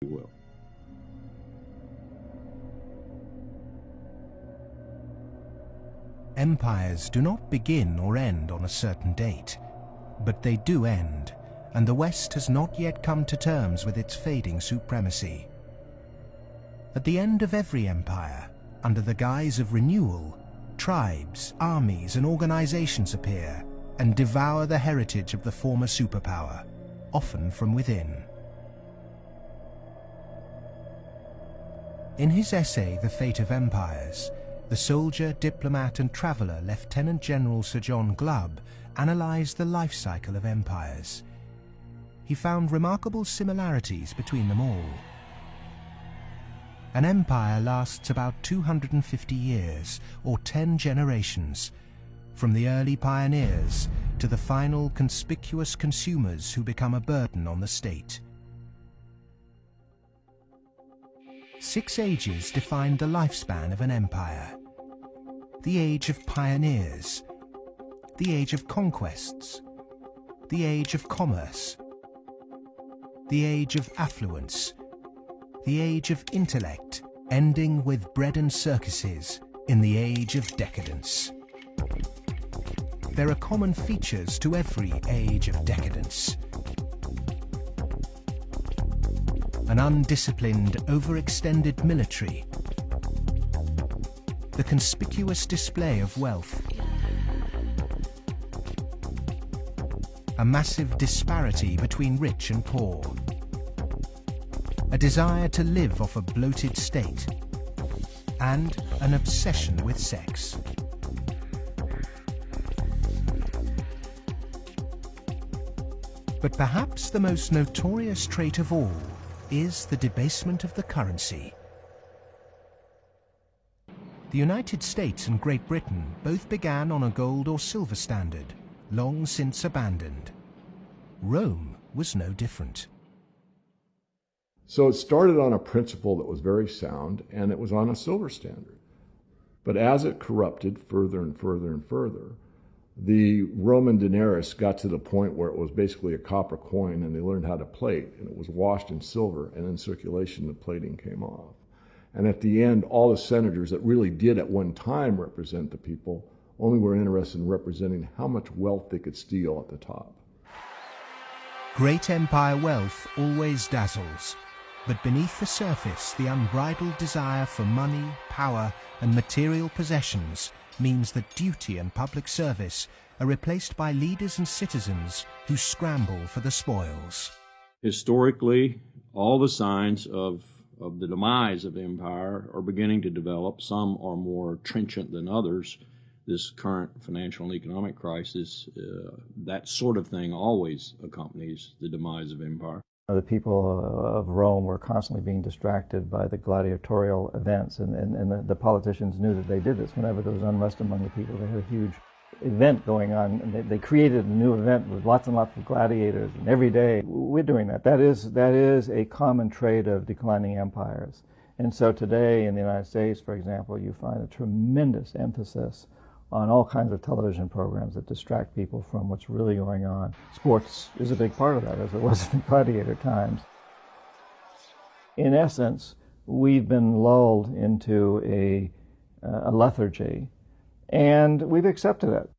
will. Empires do not begin or end on a certain date, but they do end, and the West has not yet come to terms with its fading supremacy. At the end of every empire, under the guise of renewal, tribes, armies, and organizations appear and devour the heritage of the former superpower, often from within. In his essay, The Fate of Empires, the soldier, diplomat, and traveller Lieutenant General Sir John Glubb analysed the life cycle of empires. He found remarkable similarities between them all. An empire lasts about 250 years, or 10 generations, from the early pioneers to the final conspicuous consumers who become a burden on the state. 6 ages defined the lifespan of an empire. The age of pioneers, the age of conquests, the age of commerce, the age of affluence, the age of intellect, ending with bread and circuses in the age of decadence. There are common features to every age of decadence. An undisciplined, overextended military, the conspicuous display of wealth, a massive disparity between rich and poor, a desire to live off a bloated state, and an obsession with sex. But perhaps the most notorious trait of all is the debasement of the currency. The United States and Great Britain both began on a gold or silver standard, long since abandoned. Rome was no different. So it started on a principle that was very sound, and it was on a silver standard. But as it corrupted further and further and further, the Roman denarius got to the point where it was basically a copper coin, and they learned how to plate, and it was washed in silver, and in circulation the plating came off. And at the end, all the senators that really did at one time represent the people only were interested in representing how much wealth they could steal at the top. Great empire wealth always dazzles, but beneath the surface, the unbridled desire for money, power, and material possessions means that duty and public service are replaced by leaders and citizens who scramble for the spoils. Historically, all the signs of the demise of empire are beginning to develop. Some are more trenchant than others. This current financial and economic crisis, that sort of thing always accompanies the demise of empire. The people of Rome were constantly being distracted by the gladiatorial events, and the politicians knew that they did this. Whenever there was unrest among the people, they had a huge event going on, and they created a new event with lots and lots of gladiators, and every day we're doing that. That is a common trait of declining empires. And so today in the United States, for example, you find a tremendous emphasis on all kinds of television programs that distract people from what's really going on. Sports is a big part of that, as it was in the gladiator times. In essence, we've been lulled into a lethargy, and we've accepted it.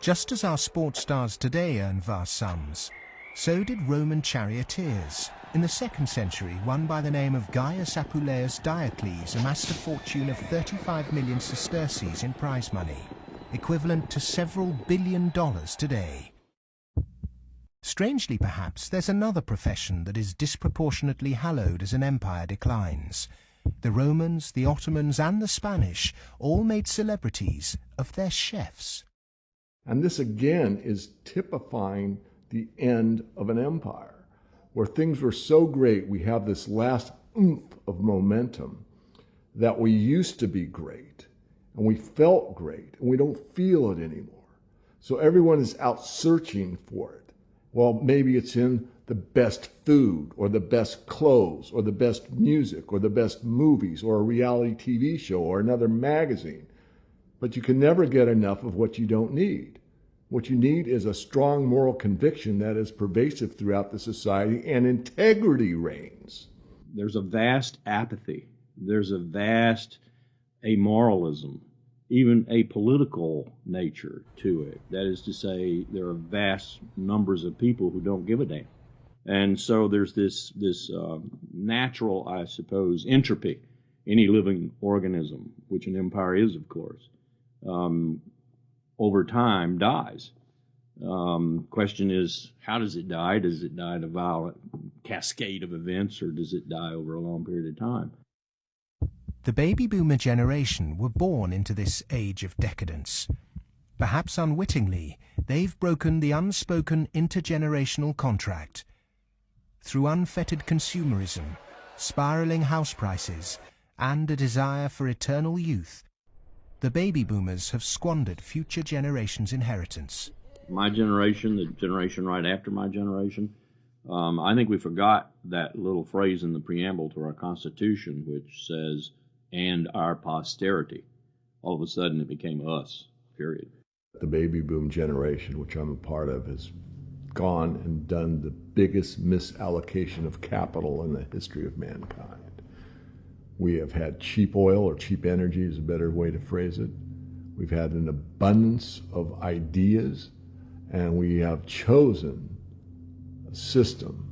Just as our sports stars today earn vast sums, so did Roman charioteers. In the 2nd century, one by the name of Gaius Apuleius Diocles amassed a fortune of 35 million sesterces in prize money, equivalent to several billion dollars today. Strangely, perhaps, there's another profession that is disproportionately hallowed as an empire declines. The Romans, the Ottomans, and the Spanish all made celebrities of their chefs. And this again is typifying the end of an empire, where things were so great, we have this last oomph of momentum that we used to be great, and we felt great, and we don't feel it anymore. So everyone is out searching for it. Well, maybe it's in the best food, or the best clothes, or the best music, or the best movies, or a reality TV show, or another magazine. But you can never get enough of what you don't need. What you need is a strong moral conviction that is pervasive throughout the society, and integrity reigns. There's a vast apathy. There's a vast amoralism, even a political nature to it. That is to say, there are vast numbers of people who don't give a damn. And so there's this natural, I suppose, entropy. Any living organism, which an empire is, of course, over time dies. Question is, how does it die? Does it die in a violent cascade of events, or does it die over a long period of time? The baby boomer generation were born into this age of decadence. Perhaps unwittingly, they've broken the unspoken intergenerational contract. Through unfettered consumerism, spiraling house prices, and a desire for eternal youth, the baby boomers have squandered future generations' inheritance. My generation, the generation right after my generation, I think we forgot that little phrase in the preamble to our Constitution, which says, "and our posterity." All of a sudden it became us, period. The baby boom generation, which I'm a part of, has gone and done the biggest misallocation of capital in the history of mankind. We have had cheap oil, or cheap energy is a better way to phrase it. We've had an abundance of ideas, and we have chosen a system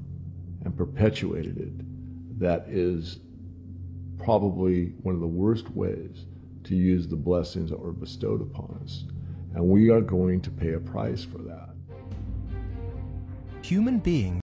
and perpetuated it that is probably one of the worst ways to use the blessings that were bestowed upon us. And we are going to pay a price for that. Human beings